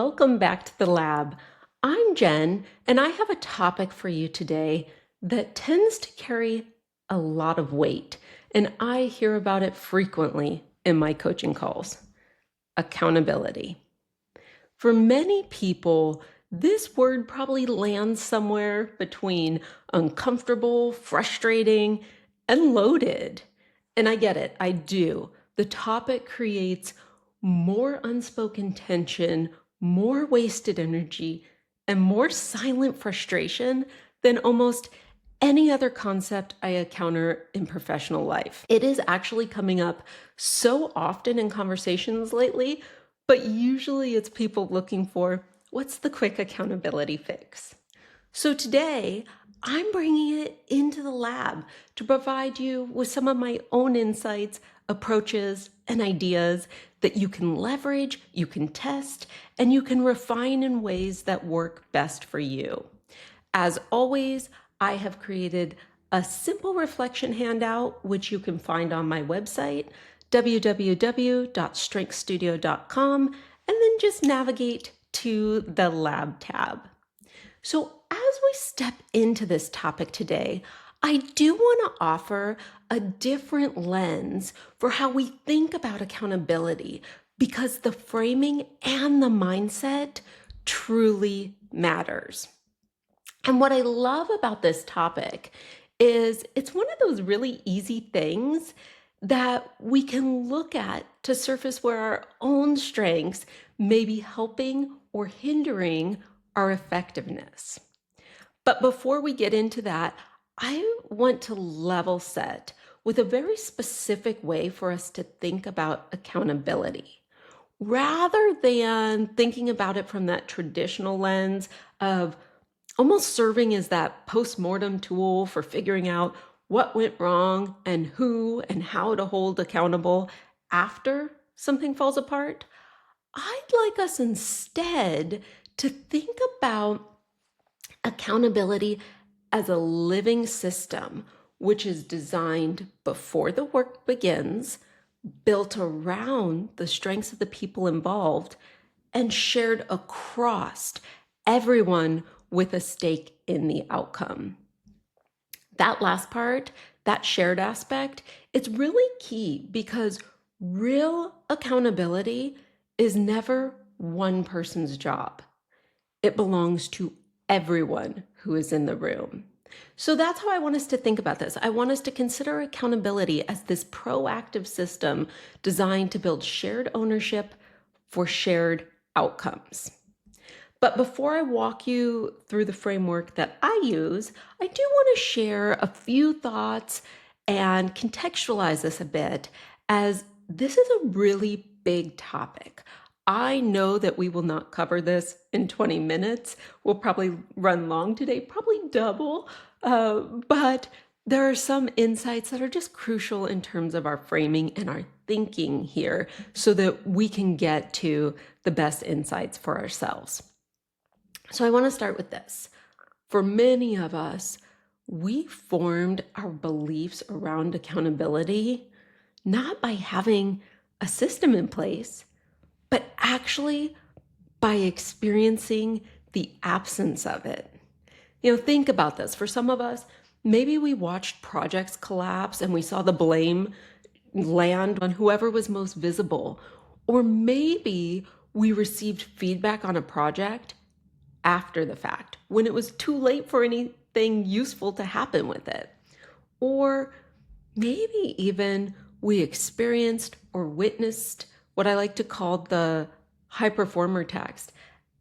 Welcome back to the lab. I'm Jen, and I have a topic for you today that tends to carry a lot of weight, and I hear about it frequently in my coaching calls: accountability. For many people, this word probably lands somewhere between uncomfortable, frustrating, and loaded. And I get it, I do. The topic creates more unspoken tension, more wasted energy, and more silent frustration than almost any other concept I encounter in professional life. It is actually coming up so often in conversations lately, but usually it's people looking for what's the quick accountability fix. So today, I'm bringing it into the lab to provide you with some of my own insights, approaches, and ideas that you can leverage, you can test, and you can refine in ways that work best for you. As always, I have created a simple reflection handout, which you can find on my website, www.strengthstudio.com, and then just navigate to the lab tab. So as we step into this topic today, I do want to offer a different lens for how we think about accountability, because the framing and the mindset truly matters. And what I love about this topic is it's one of those really easy things that we can look at to surface where our own strengths may be helping or hindering our effectiveness. But before we get into that, I want to level set with a very specific way for us to think about accountability, rather than thinking about it from that traditional lens of almost serving as that post-mortem tool for figuring out what went wrong and who and how to hold accountable after something falls apart. I'd like us instead to think about accountability as a living system, which is designed before the work begins, built around the strengths of the people involved, and shared across everyone with a stake in the outcome. That last part, that shared aspect, it's really key, because real accountability is never one person's job. It belongs to everyone who is in the room. So that's how I want us to think about this. I want us to consider accountability as this proactive system designed to build shared ownership for shared outcomes. But before I walk you through the framework that I use, I do want to share a few thoughts and contextualize this a bit, as this is a really big topic. I know that we will not cover this in 20 minutes. We'll probably run long today, probably double, but there are some insights that are just crucial in terms of our framing and our thinking here so that we can get to the best insights for ourselves. So I want to start with this. For many of us, we formed our beliefs around accountability not by having a system in place, but actually by experiencing the absence of it. Think about this. For some of us, maybe we watched projects collapse and we saw the blame land on whoever was most visible. Or maybe we received feedback on a project after the fact, when it was too late for anything useful to happen with it. Or maybe even we experienced or witnessed what I like to call the high performer text,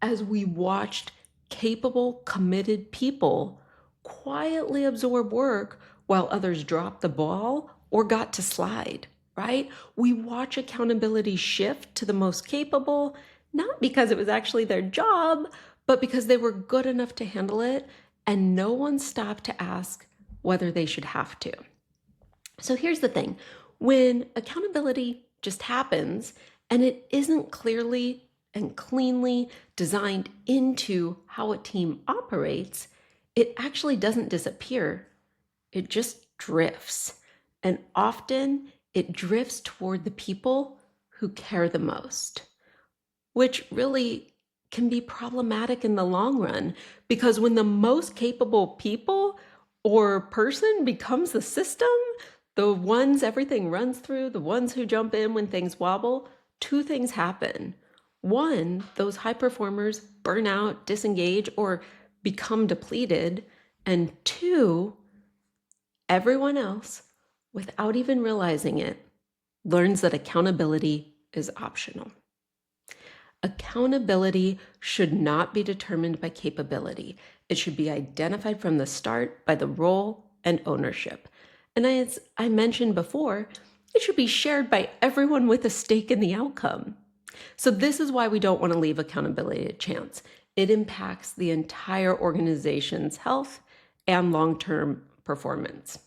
as we watched capable, committed people quietly absorb work while others dropped the ball or got to slide, right? We watch accountability shift to the most capable, not because it was actually their job, but because they were good enough to handle it, and no one stopped to ask whether they should have to. So here's the thing. When accountability just happens and it isn't clearly and cleanly designed into how a team operates, it actually doesn't disappear. It just drifts. And often it drifts toward the people who care the most, which really can be problematic in the long run, because when the most capable people or person becomes the system, the ones everything runs through, the ones who jump in when things wobble, two things happen. One, those high performers burn out, disengage, or become depleted. And two, everyone else, without even realizing it, learns that accountability is optional. Accountability should not be determined by capability. It should be identified from the start by the role and ownership. And as I mentioned before, it should be shared by everyone with a stake in the outcome. So this is why we don't want to leave accountability to chance. It impacts the entire organization's health and long-term performance.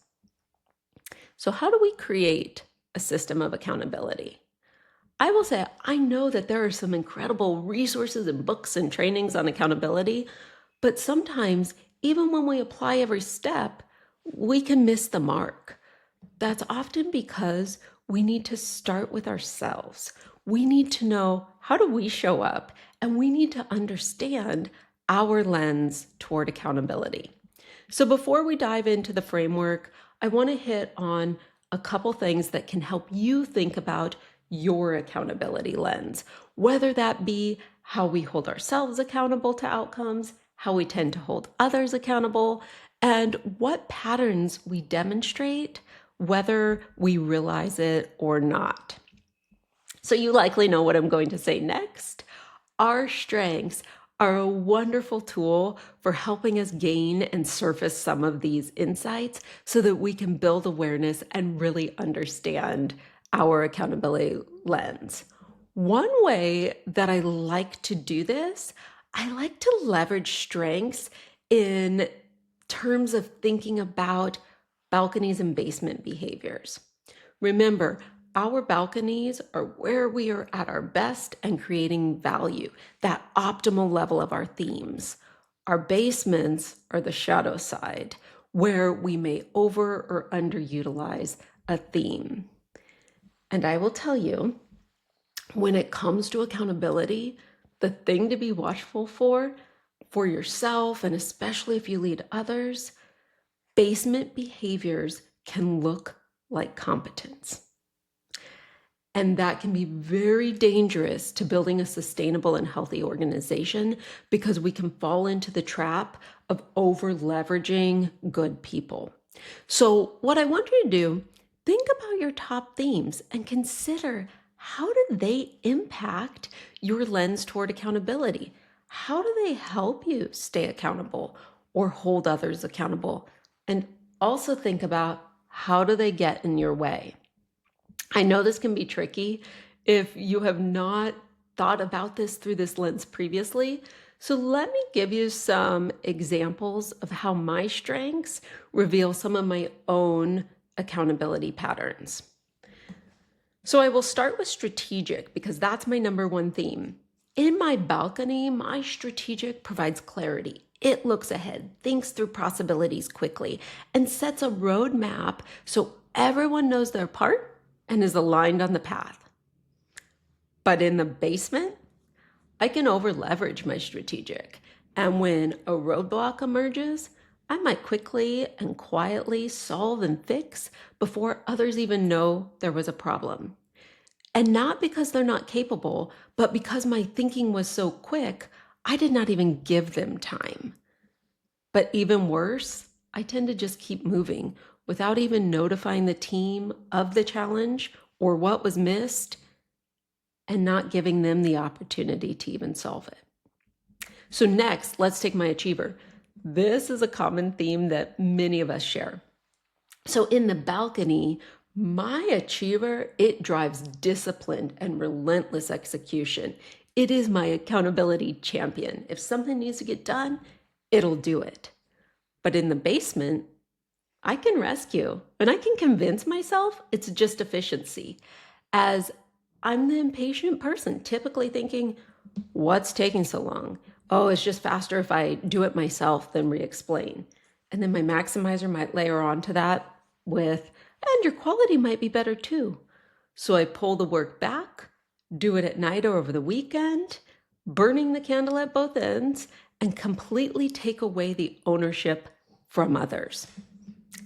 So how do we create a system of accountability? I will say, I know that there are some incredible resources and books and trainings on accountability, but sometimes, even when we apply every step, we can miss the mark. That's often because we need to start with ourselves. We need to know, how do we show up? And we need to understand our lens toward accountability. So before we dive into the framework, I want to hit on a couple things that can help you think about your accountability lens, whether that be how we hold ourselves accountable to outcomes, how we tend to hold others accountable, and what patterns we demonstrate, whether we realize it or not. So you likely know what I'm going to say next. Our strengths are a wonderful tool for helping us gain and surface some of these insights so that we can build awareness and really understand our accountability lens. One way that I like to do this, I like to leverage strengths in terms of thinking about balconies and basement behaviors. Remember, our balconies are where we are at our best and creating value, that optimal level of our themes. Our basements are the shadow side, where we may over or underutilize a theme. And I will tell you, when it comes to accountability, the thing to be watchful for yourself, and especially if you lead others, basement behaviors can look like competence. And that can be very dangerous to building a sustainable and healthy organization, because we can fall into the trap of over leveraging good people. So what I want you to do, think about your top themes and consider, how do they impact your lens toward accountability? How do they help you stay accountable or hold others accountable? And also think about, how do they get in your way? I know this can be tricky if you have not thought about this through this lens previously. So let me give you some examples of how my strengths reveal some of my own accountability patterns. So I will start with strategic, because that's my number one theme. In my balcony, my strategic provides clarity. It looks ahead, thinks through possibilities quickly, and sets a roadmap so everyone knows their part and is aligned on the path. But in the basement, I can over leverage my strategic. And when a roadblock emerges, I might quickly and quietly solve and fix before others even know there was a problem. And not because they're not capable, but because my thinking was so quick, I did not even give them time. But even worse, I tend to just keep moving without even notifying the team of the challenge or what was missed, and not giving them the opportunity to even solve it. So next, let's take my achiever. This is a common theme that many of us share. So in the balcony, my achiever, it drives disciplined and relentless execution. It is my accountability champion. If something needs to get done, it'll do it. But in the basement, I can rescue, and I can convince myself it's just efficiency, as I'm the impatient person, typically thinking, what's taking so long? Oh, it's just faster if I do it myself than re-explain. And then my maximizer might layer onto that with, and your quality might be better too. So I pull the work back, do it at night or over the weekend, burning the candle at both ends, and completely take away the ownership from others.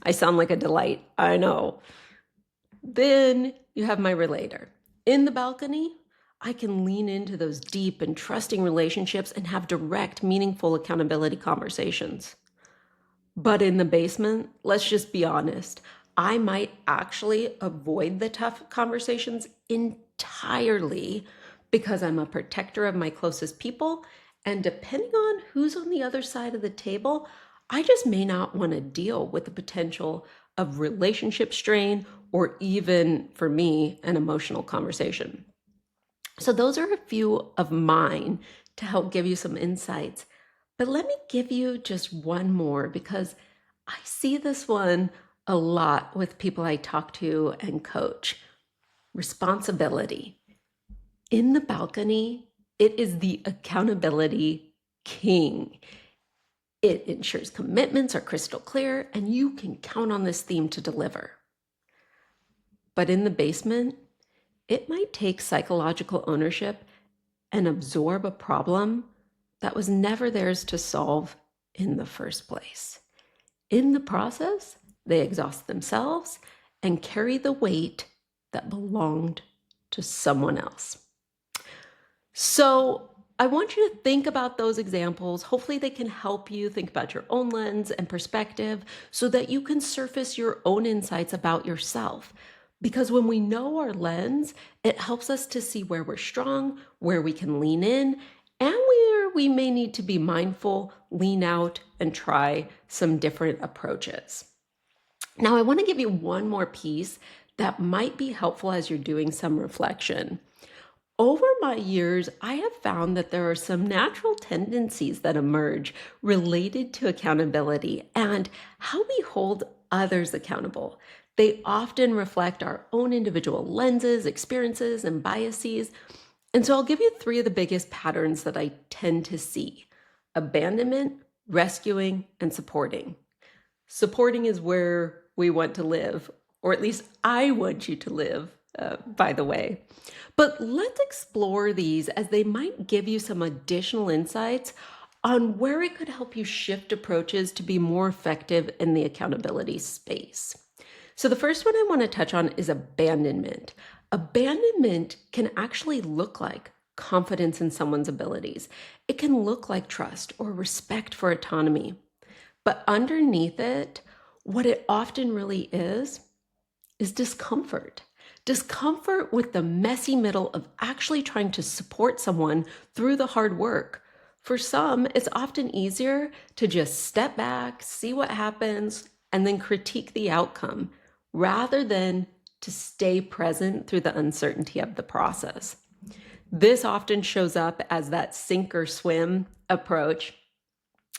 I sound like a delight, I know. Then you have my relator. In the balcony, I can lean into those deep and trusting relationships and have direct, meaningful accountability conversations. But in the basement, let's just be honest, I might actually avoid the tough conversations entirely because I'm a protector of my closest people. And depending on who's on the other side of the table, I just may not want to deal with the potential of relationship strain or even, for me, an emotional conversation. So those are a few of mine to help give you some insights. But let me give you just one more because I see this one a lot with people I talk to and coach. Responsibility. In the balcony, it is the accountability king. It ensures commitments are crystal clear and you can count on this theme to deliver. But in the basement, it might take psychological ownership and absorb a problem that was never theirs to solve in the first place. In the process, they exhaust themselves and carry the weight that belonged to someone else. So I want you to think about those examples. Hopefully they can help you think about your own lens and perspective so that you can surface your own insights about yourself. Because when we know our lens, it helps us to see where we're strong, where we can lean in, and where we may need to be mindful, lean out, and try some different approaches. Now, I want to give you one more piece that might be helpful as you're doing some reflection. Over my years, I have found that there are some natural tendencies that emerge related to accountability and how we hold others accountable. They often reflect our own individual lenses, experiences, and biases. And so I'll give you 3 of the biggest patterns that I tend to see: abandonment, rescuing, and supporting. Supporting is where we want to live, or at least I want you to live, by the way. But let's explore these as they might give you some additional insights on where it could help you shift approaches to be more effective in the accountability space. So the first one I want to touch on is abandonment. Abandonment can actually look like confidence in someone's abilities. It can look like trust or respect for autonomy. But underneath it, what it often really is discomfort. Discomfort with the messy middle of actually trying to support someone through the hard work. For some, it's often easier to just step back, see what happens, and then critique the outcome, rather than to stay present through the uncertainty of the process. This often shows up as that sink or swim approach.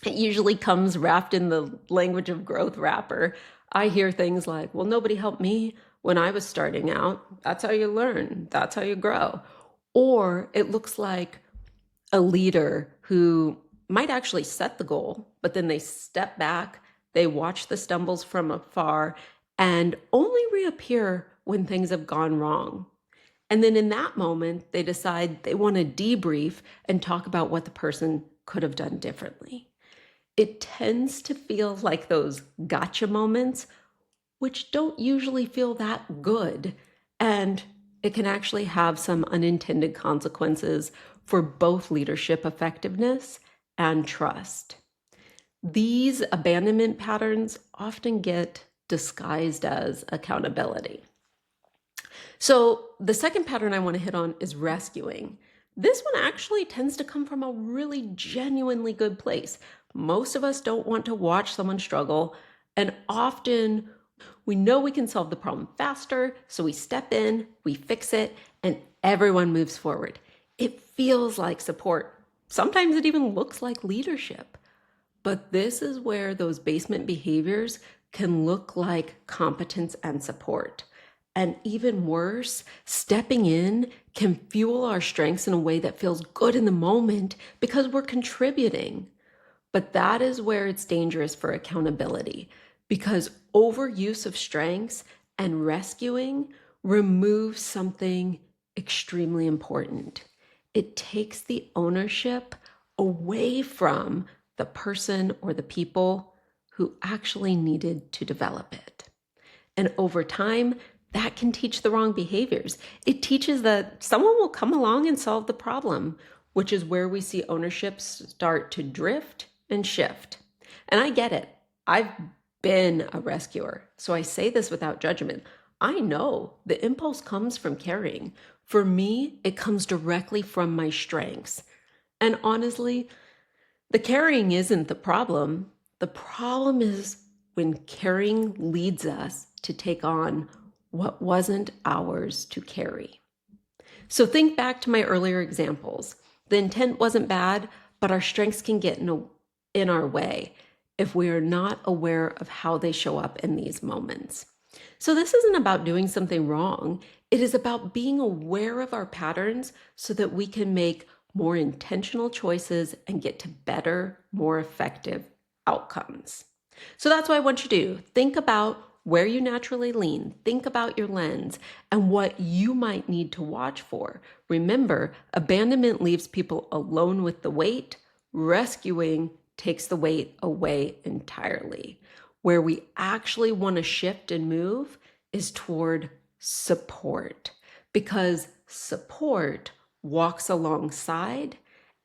It usually comes wrapped in the language of growth wrapper. I hear things like, well, nobody helped me when I was starting out. That's how you learn. That's how you grow. Or it looks like a leader who might actually set the goal, but then they step back, they watch the stumbles from afar, and only reappear when things have gone wrong. And then in that moment, they decide they want to debrief and talk about what the person could have done differently. It tends to feel like those gotcha moments, which don't usually feel that good. And it can actually have some unintended consequences for both leadership effectiveness and trust. These abandonment patterns often get disguised as accountability. So the second pattern I want to hit on is rescuing. This one actually tends to come from a really genuinely good place. Most of us don't want to watch someone struggle, and often we know we can solve the problem faster, so we step in, we fix it, and everyone moves forward. It feels like support. Sometimes it even looks like leadership. But this is where those basement behaviors can look like competence and support. And even worse, stepping in can fuel our strengths in a way that feels good in the moment because we're contributing. But that is where it's dangerous for accountability, because overuse of strengths and rescuing removes something extremely important. it takes the ownership away from the person or the people who actually needed to develop it. And over time, that can teach the wrong behaviors. It teaches that someone will come along and solve the problem, which is where we see ownership start to drift and shift. And I get it. I've been a rescuer, so I say this without judgment. I know the impulse comes from caring. For me, it comes directly from my strengths. And honestly, the caring isn't the problem. The problem is when caring leads us to take on what wasn't ours to carry. So think back to my earlier examples. The intent wasn't bad, but our strengths can get in our way if we are not aware of how they show up in these moments. So this isn't about doing something wrong. It is about being aware of our patterns so that we can make more intentional choices and get to better, more effective outcomes. So that's what I want you to do. Think about where you naturally lean. Think about your lens and what you might need to watch for. Remember, abandonment leaves people alone with the weight. Rescuing takes the weight away entirely. Where we actually want to shift and move is toward support, because support walks alongside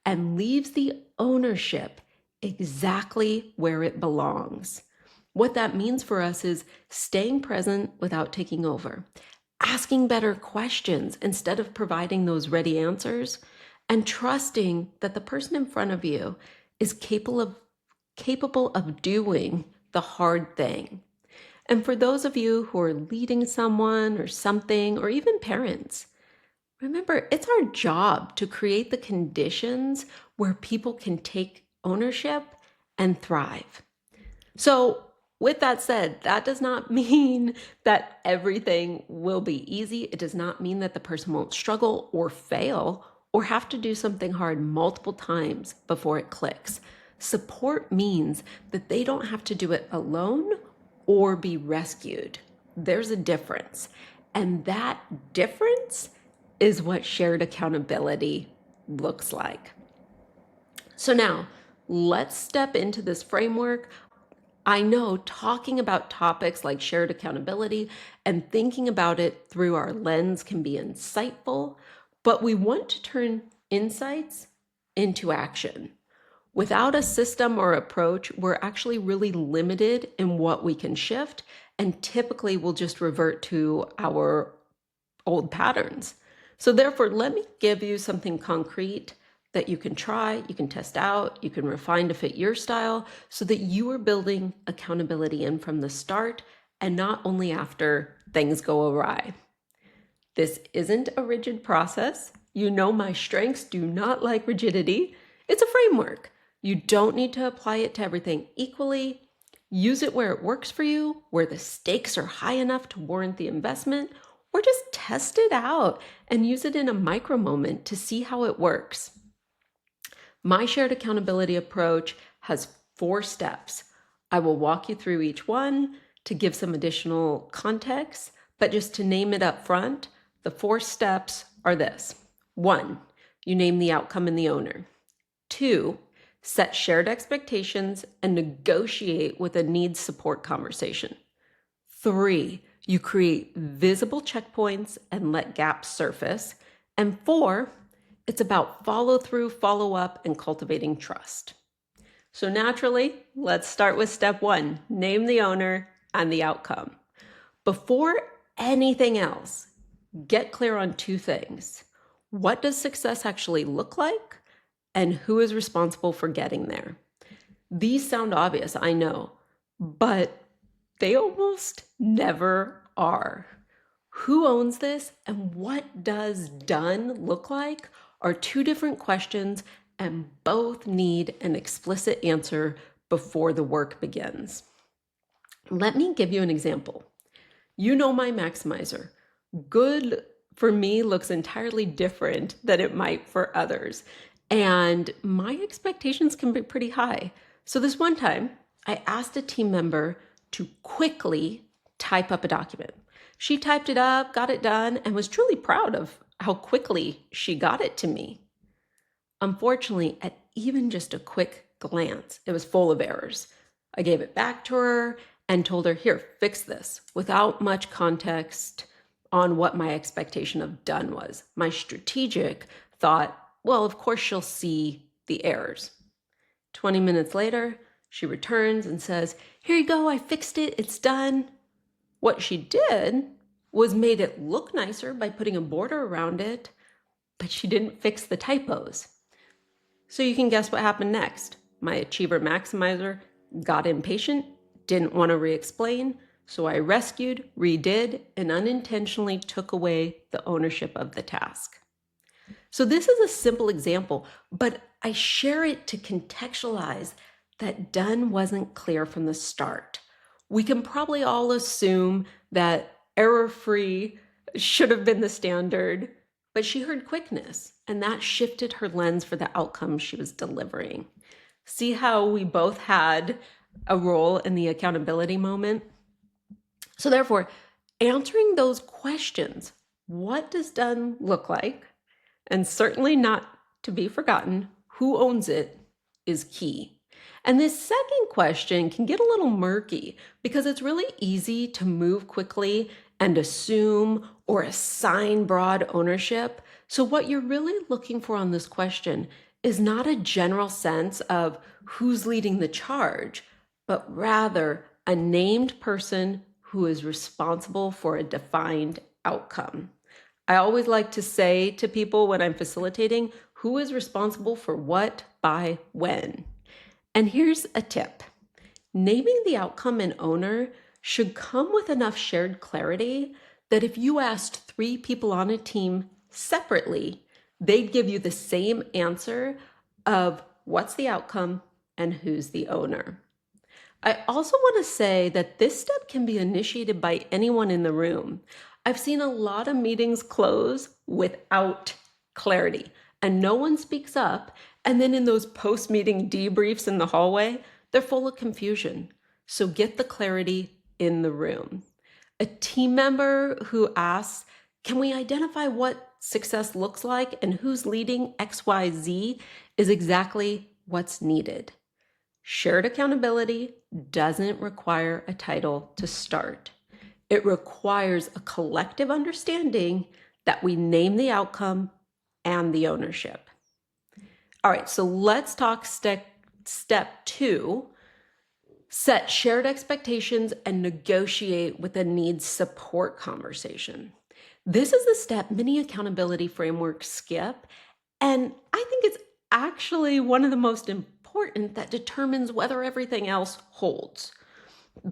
and leaves the ownership exactly where it belongs. What that means for us is staying present without taking over, asking better questions instead of providing those ready answers, and trusting that the person in front of you is capable of doing the hard thing. And for those of you who are leading someone or something, or even parents, remember, it's our job to create the conditions where people can take ownership and thrive. So with that said, that does not mean that everything will be easy. It does not mean that the person won't struggle or fail or have to do something hard multiple times before it clicks. Support means that they don't have to do it alone or be rescued. There's a difference. And that difference is what shared accountability looks like. So now let's step into this framework. I know talking about topics like shared accountability and thinking about it through our lens can be insightful, but we want to turn insights into action. Without a system or approach, we're actually really limited in what we can shift, and typically we'll just revert to our old patterns. So therefore, let me give you something concrete that you can try, you can test out, you can refine to fit your style so that you are building accountability in from the start and not only after things go awry. This isn't a rigid process. You know my strengths do not like rigidity. It's a framework. You don't need to apply it to everything equally. Use it where it works for you, where the stakes are high enough to warrant the investment, or just test it out and use it in a micro moment to see how it works. My shared accountability approach has 4 steps. I will walk you through each one to give some additional context, but just to name it up front, the 4 steps are this. 1, you name the outcome and the owner. 2, set shared expectations and negotiate with a needs support conversation. 3, you create visible checkpoints and let gaps surface. And 4, it's about follow through, follow up, and cultivating trust. So naturally, let's start with step 1, name the owner and the outcome. Before anything else, get clear on 2 things. What does success actually look like? And who is responsible for getting there? These sound obvious, I know, but they almost never are. Who owns this and what does done look like are 2 different questions, and both need an explicit answer before the work begins. Let me give you an example. You know my maximizer. Good for me looks entirely different than it might for others. And my expectations can be pretty high. So this one time, I asked a team member to quickly type up a document. She typed it up, got it done, and was truly proud of how quickly she got it to me. Unfortunately, at even just a quick glance, it was full of errors. I gave it back to her and told her, here, fix this, without much context on what my expectation of done was. My strategic thought, well, of course she'll see the errors. 20 minutes later, she returns and says, here you go, I fixed it, it's done. What she did was made it look nicer by putting a border around it, but she didn't fix the typos. So you can guess what happened next. My achiever maximizer got impatient, didn't want to re-explain, so I rescued, redid, and unintentionally took away the ownership of the task. So this is a simple example, but I share it to contextualize that done wasn't clear from the start. We can probably all assume that error-free should have been the standard, but she heard quickness, and that shifted her lens for the outcome she was delivering. See how we both had a role in the accountability moment? So therefore, answering those questions, what does done look like? And certainly not to be forgotten, who owns it is key. And this second question can get a little murky because it's really easy to move quickly and assume or assign broad ownership. So what you're really looking for on this question is not a general sense of who's leading the charge, but rather a named person who is responsible for a defined outcome. I always like to say to people when I'm facilitating, who is responsible for what by when? And here's a tip. Naming the outcome and owner should come with enough shared clarity that if you asked 3 people on a team separately, they'd give you the same answer of what's the outcome and who's the owner. I also want to say that this step can be initiated by anyone in the room. I've seen a lot of meetings close without clarity, and no one speaks up, and then in those post-meeting debriefs in the hallway, they're full of confusion. So get the clarity in the room. A team member who asks, can we identify what success looks like and who's leading XYZ is exactly what's needed. Shared accountability doesn't require a title to start. It requires a collective understanding that we name the outcome and the ownership. All right, so let's talk step 2, set shared expectations and negotiate with a needs support conversation. This is the step many accountability frameworks skip, and I think it's actually one of the most important that determines whether everything else holds.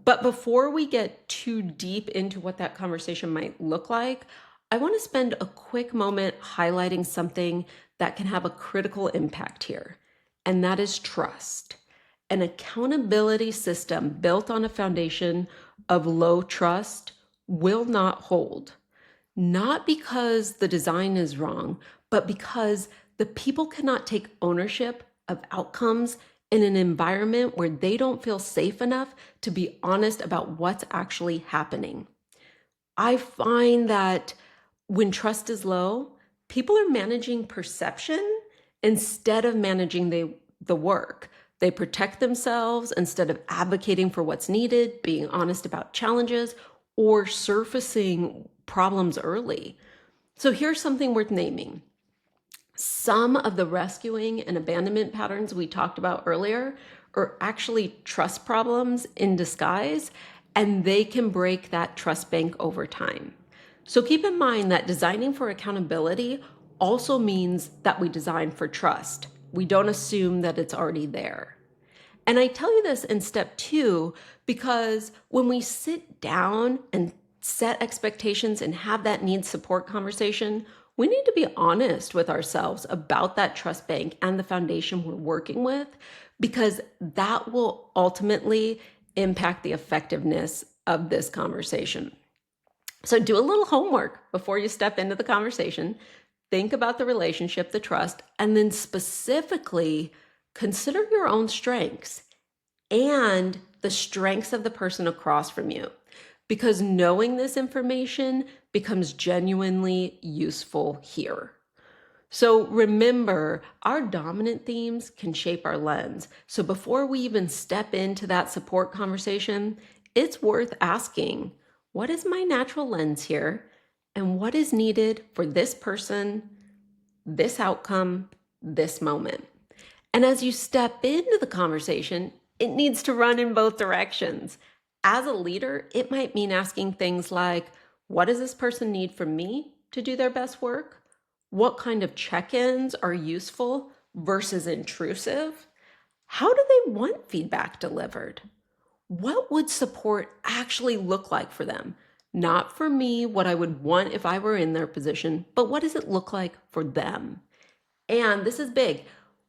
But before we get too deep into what that conversation might look like, I want to spend a quick moment highlighting something that can have a critical impact here, and that is trust. An accountability system built on a foundation of low trust will not hold. Not because the design is wrong, but because the people cannot take ownership of outcomes in an environment where they don't feel safe enough to be honest about what's actually happening. I find that when trust is low, people are managing perception instead of managing the work. They protect themselves instead of advocating for what's needed, being honest about challenges, or surfacing problems early. So here's something worth naming. Some of the rescuing and abandonment patterns we talked about earlier are actually trust problems in disguise, and they can break that trust bank over time. So keep in mind that designing for accountability also means that we design for trust. We don't assume that it's already there. And I tell you this in step 2 because when we sit down and set expectations and have that needs support conversation, we need to be honest with ourselves about that trust bank and the foundation we're working with, because that will ultimately impact the effectiveness of this conversation. So do a little homework before you step into the conversation. Think about the relationship, the trust, and then specifically consider your own strengths and the strengths of the person across from you, because knowing this information becomes genuinely useful here. So remember, our dominant themes can shape our lens. So before we even step into that support conversation, it's worth asking, what is my natural lens here? And what is needed for this person, this outcome, this moment? And as you step into the conversation, it needs to run in both directions. As a leader, it might mean asking things like, what does this person need from me to do their best work? What kind of check-ins are useful versus intrusive? How do they want feedback delivered? What would support actually look like for them? Not for me, what I would want if I were in their position, but what does it look like for them? And this is big.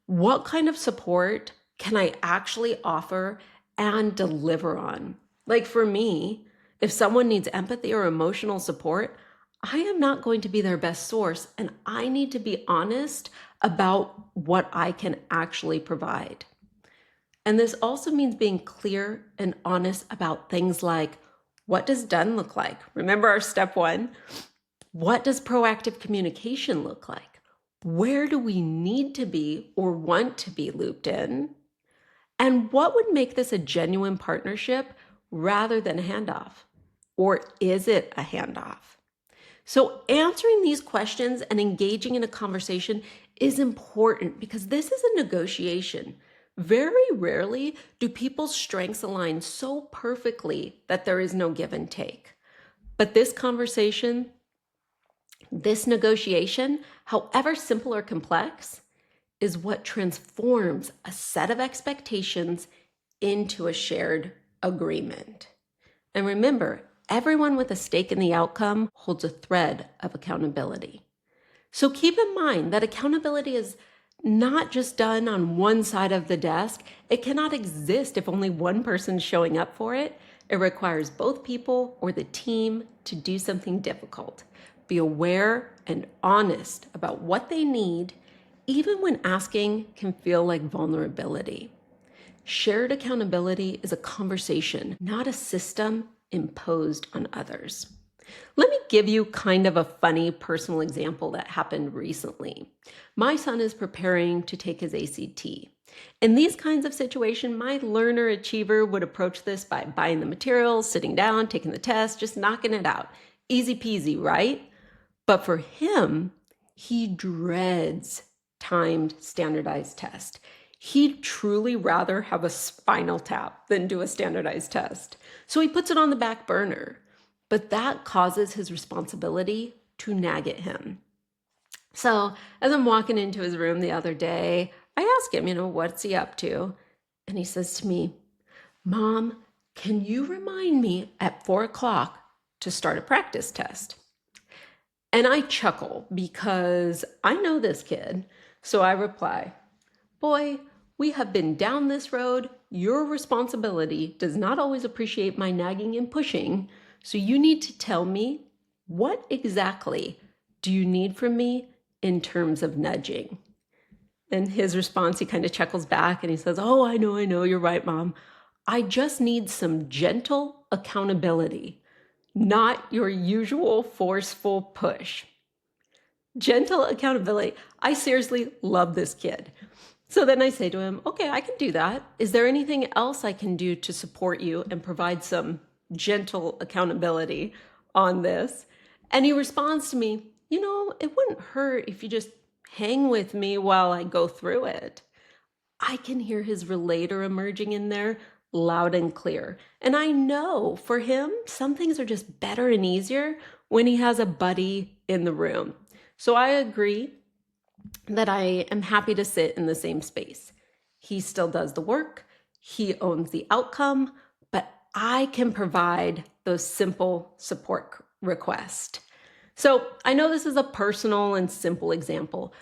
What kind of support can I actually offer and deliver on? Like for me, if someone needs empathy or emotional support, I am not going to be their best source, and I need to be honest about what I can actually provide. And this also means being clear and honest about things like, what does done look like? Remember our step one? What does proactive communication look like? Where do we need to be or want to be looped in? And what would make this a genuine partnership rather than a handoff? Or is it a handoff? So answering these questions and engaging in a conversation is important because this is a negotiation. Very rarely do people's strengths align so perfectly that there is no give and take. But this conversation, this negotiation, however simple or complex, is what transforms a set of expectations into a shared agreement. And remember, everyone with a stake in the outcome holds a thread of accountability. So keep in mind that accountability is not just done on one side of the desk. It cannot exist if only one person's showing up for it. It requires both people or the team to do something difficult. Be aware and honest about what they need, even when asking can feel like vulnerability. Shared accountability is a conversation, not a system imposed on others. Let me give you kind of a funny personal example that happened recently. My son is preparing to take his ACT. In these kinds of situations, my learner achiever would approach this by buying the materials, sitting down, taking the test, just knocking it out. Easy peasy, right? But for him, he dreads timed standardized test. He'd truly rather have a spinal tap than do a standardized test. So he puts it on the back burner. But that causes his responsibility to nag at him. So as I'm walking into his room the other day, I ask him, what's he up to? And he says to me, Mom, can you remind me at 4:00 to start a practice test? And I chuckle because I know this kid. So I reply, boy, we have been down this road. Your responsibility does not always appreciate my nagging and pushing. So you need to tell me, what exactly do you need from me in terms of nudging? And his response, he kind of chuckles back and he says, oh, I know, you're right, Mom. I just need some gentle accountability, not your usual forceful push. Gentle accountability. I seriously love this kid. So then I say to him, okay, I can do that. Is there anything else I can do to support you and provide some gentle accountability on this? And he responds to me, it wouldn't hurt if you just hang with me while I go through it. I can hear his relator emerging in there loud and clear. And I know for him, some things are just better and easier when he has a buddy in the room. So I agree that I am happy to sit in the same space. He still does the work, he owns the outcome, but I can provide those simple support requests. So I know this is a personal and simple example,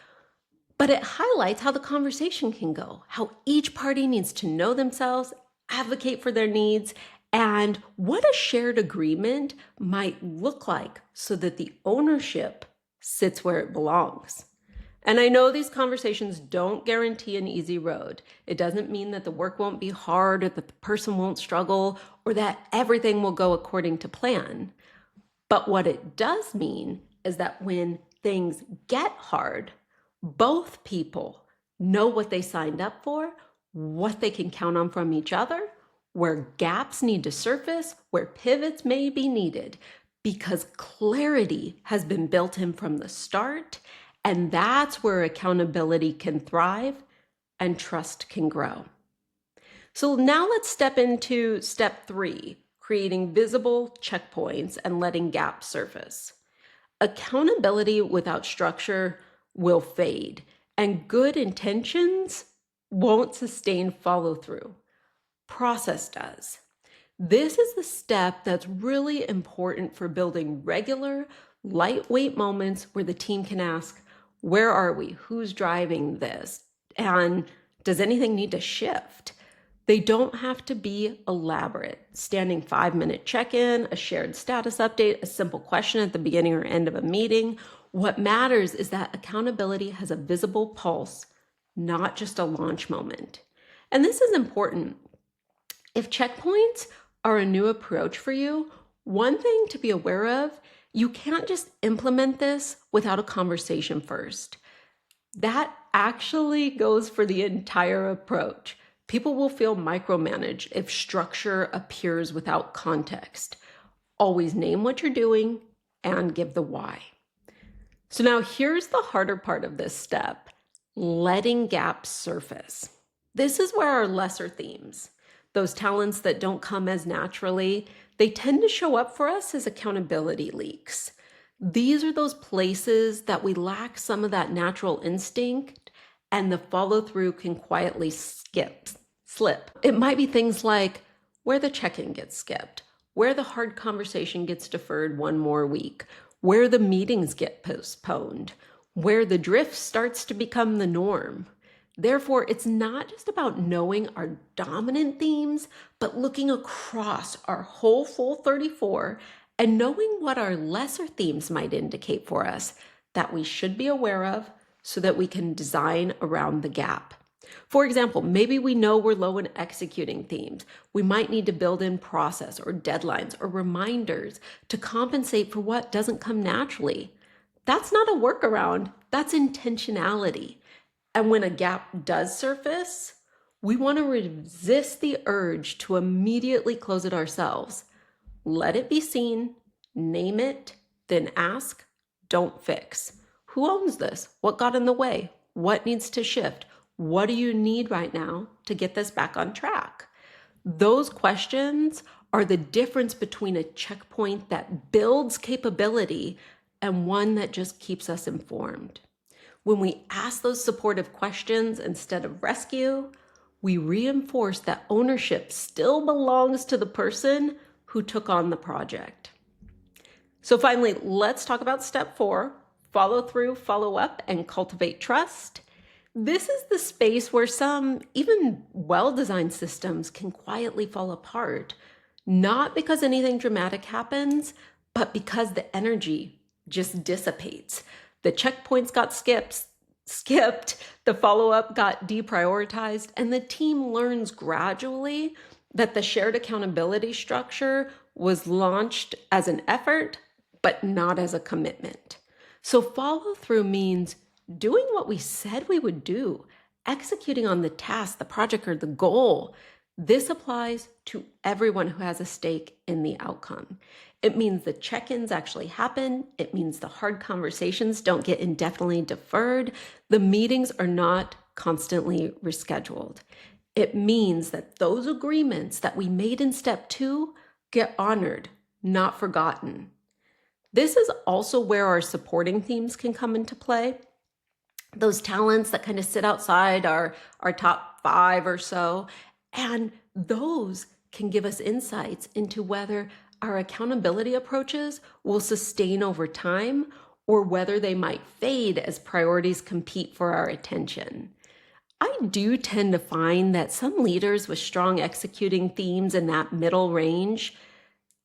but it highlights how the conversation can go, how each party needs to know themselves, advocate for their needs, and what a shared agreement might look like so that the ownership sits where it belongs. And I know these conversations don't guarantee an easy road. It doesn't mean that the work won't be hard or that the person won't struggle or that everything will go according to plan. But what it does mean is that when things get hard, Both people know what they signed up for, what they can count on from each other, where gaps need to surface, where pivots may be needed, because clarity has been built in from the start, and that's where accountability can thrive and trust can grow. So now let's step into step 3, creating visible checkpoints and letting gaps surface. Accountability without structure will fade, and good intentions won't sustain follow through. Process does. This is the step that's really important for building regular, lightweight moments where the team can ask, where are we? Who's driving this? And does anything need to shift? They don't have to be elaborate. Standing 5-minute check-in, a shared status update, a simple question at the beginning or end of a meeting. What matters is that accountability has a visible pulse, not just a launch moment. And this is important. If checkpoints are a new approach for you, one thing to be aware of, you can't just implement this without a conversation first. That actually goes for the entire approach. People will feel micromanaged if structure appears without context. Always name what you're doing and give the why. So now here's the harder part of this step, letting gaps surface. This is where our lesser themes, those talents that don't come as naturally, they tend to show up for us as accountability leaks. These are those places that we lack some of that natural instinct, and the follow through can quietly slip. It might be things like where the check-in gets skipped, where the hard conversation gets deferred one more week, where the meetings get postponed, where the drift starts to become the norm. Therefore, it's not just about knowing our dominant themes, but looking across our whole full 34 and knowing what our lesser themes might indicate for us that we should be aware of so that we can design around the gap. For example, maybe we know we're low in executing themes. We might need to build in process or deadlines or reminders to compensate for what doesn't come naturally. That's not a workaround, that's intentionality. And when a gap does surface, we want to resist the urge to immediately close it ourselves. Let it be seen, name it, then ask, don't fix. Who owns this? What got in the way? What needs to shift? What do you need right now to get this back on track? Those questions are the difference between a checkpoint that builds capability and one that just keeps us informed. When we ask those supportive questions instead of rescue, we reinforce that ownership still belongs to the person who took on the project. So finally, let's talk about step 4, follow through, follow up, and cultivate trust. This is the space where some, even well-designed systems can quietly fall apart, not because anything dramatic happens, but because the energy just dissipates. The checkpoints got skipped, the follow-up got deprioritized, and the team learns gradually that the shared accountability structure was launched as an effort, but not as a commitment. So follow through means doing what we said we would do, executing on the task, the project, or the goal. This applies to everyone who has a stake in the outcome. It means the check-ins actually happen. It means the hard conversations don't get indefinitely deferred. The meetings are not constantly rescheduled. It means that those agreements that we made in step 2 get honored, not forgotten. This is also where our supporting themes can come into play. Those talents that kind of sit outside our top 5 or so, and those can give us insights into whether our accountability approaches will sustain over time or whether they might fade as priorities compete for our attention. I do tend to find that some leaders with strong executing themes in that middle range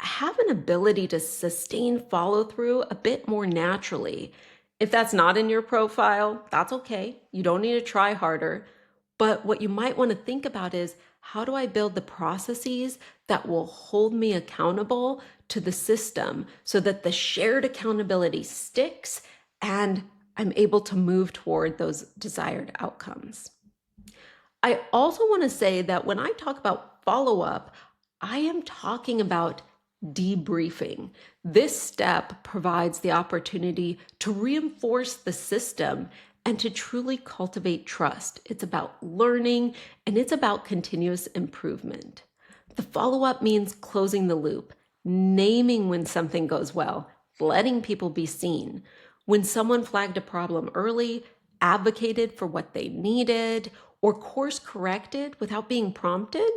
have an ability to sustain follow through a bit more naturally. If that's not in your profile, that's okay. You don't need to try harder. But what you might want to think about is, how do I build the processes that will hold me accountable to the system so that the shared accountability sticks and I'm able to move toward those desired outcomes. I also want to say that when I talk about follow-up, I am talking about debriefing. This step provides the opportunity to reinforce the system and to truly cultivate trust. It's about learning and it's about continuous improvement. The follow-up means closing the loop, naming when something goes well, letting people be seen. When someone flagged a problem early, advocated for what they needed, or course corrected without being prompted,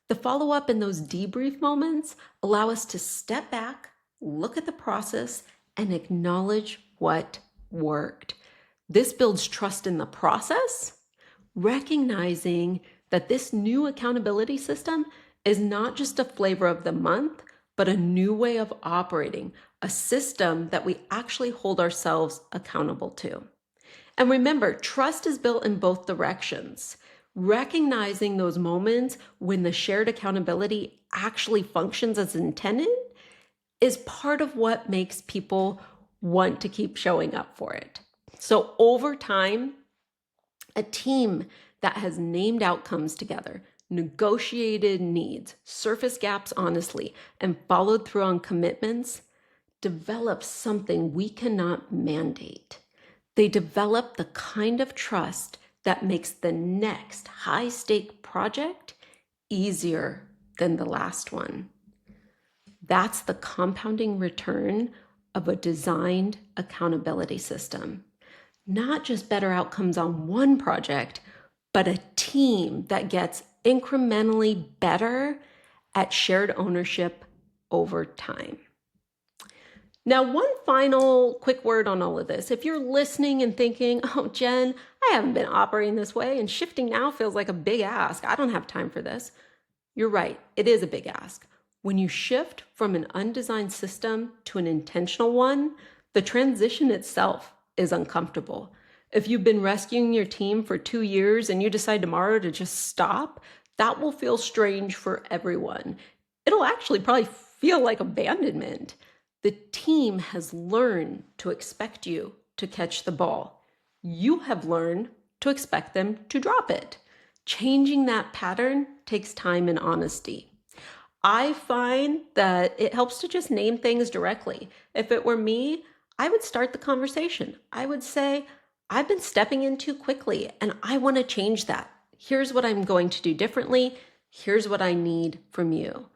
the follow-up in those debrief moments allow us to step back, look at the process, and acknowledge what worked. This builds trust in the process, recognizing that this new accountability system is not just a flavor of the month, but a new way of operating, a system that we actually hold ourselves accountable to. And remember, trust is built in both directions. Recognizing those moments when the shared accountability actually functions as intended is part of what makes people want to keep showing up for it. So over time, a team that has named outcomes together, negotiated needs, surfaced gaps honestly, and followed through on commitments develops something we cannot mandate. They develop the kind of trust that makes the next high-stake project easier than the last one. That's the compounding return of a designed accountability system. Not just better outcomes on one project, but a team that gets incrementally better at shared ownership over time. Now, one final quick word on all of this. If you're listening and thinking, oh, Jen, I haven't been operating this way and shifting now feels like a big ask. I don't have time for this. You're right. It is a big ask. When you shift from an undesigned system to an intentional one, the transition itself is uncomfortable. If you've been rescuing your team for 2 years and you decide tomorrow to just stop, that will feel strange for everyone. It'll actually probably feel like abandonment. The team has learned to expect you to catch the ball. You have learned to expect them to drop it. Changing that pattern takes time and honesty. I find that it helps to just name things directly. If it were me, I would start the conversation. I would say, I've been stepping in too quickly and I want to change that. Here's what I'm going to do differently. Here's what I need from you.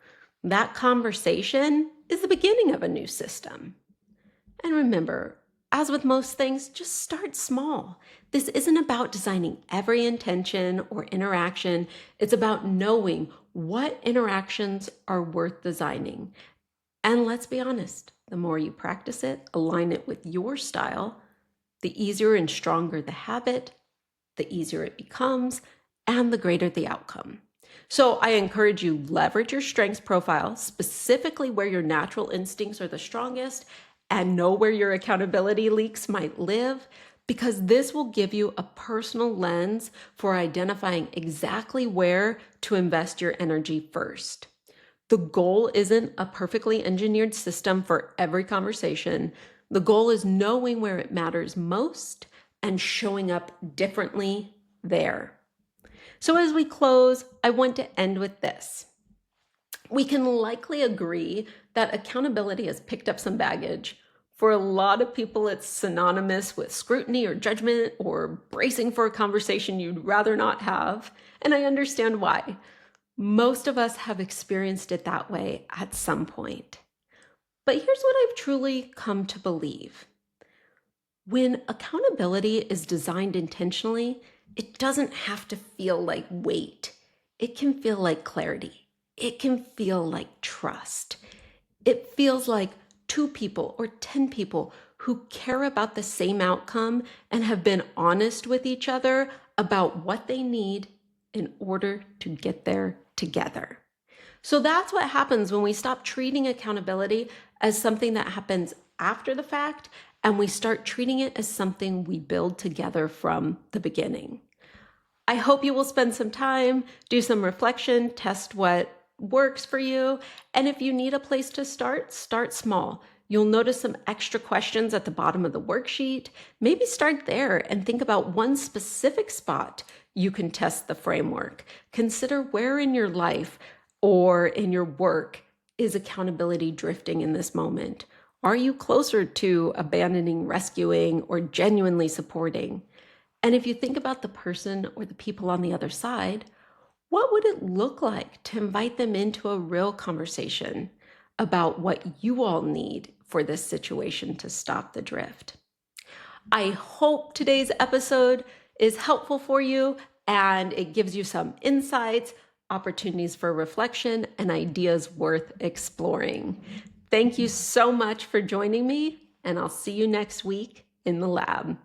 That conversation is the beginning of a new system. And remember, as with most things, just start small. This isn't about designing every intention or interaction. It's about knowing what interactions are worth designing. And let's be honest, the more you practice it, align it with your style, the easier and stronger the habit, the easier it becomes, and the greater the outcome. So I encourage you, leverage your strengths profile, specifically where your natural instincts are the strongest, and know where your accountability leaks might live, because this will give you a personal lens for identifying exactly where to invest your energy first. The goal isn't a perfectly engineered system for every conversation. The goal is knowing where it matters most and showing up differently there. So as we close, I want to end with this. We can likely agree that accountability has picked up some baggage. For a lot of people, it's synonymous with scrutiny or judgment or bracing for a conversation you'd rather not have. And I understand why. Most of us have experienced it that way at some point. But here's what I've truly come to believe. When accountability is designed intentionally, it doesn't have to feel like weight. It can feel like clarity. It can feel like trust. It feels like 2 people or 10 people who care about the same outcome and have been honest with each other about what they need in order to get there together. So that's what happens when we stop treating accountability as something that happens after the fact and we start treating it as something we build together from the beginning. I hope you will spend some time, do some reflection, test what works for you. And if you need a place to start, start small. You'll notice some extra questions at the bottom of the worksheet. Maybe start there and think about one specific spot you can test the framework. Consider where in your life or in your work is accountability drifting in this moment. Are you closer to abandoning, rescuing, or genuinely supporting? And if you think about the person or the people on the other side, what would it look like to invite them into a real conversation about what you all need for this situation to stop the drift? I hope today's episode is helpful for you and it gives you some insights, opportunities for reflection, and ideas worth exploring. Thank you so much for joining me, and I'll see you next week in the lab.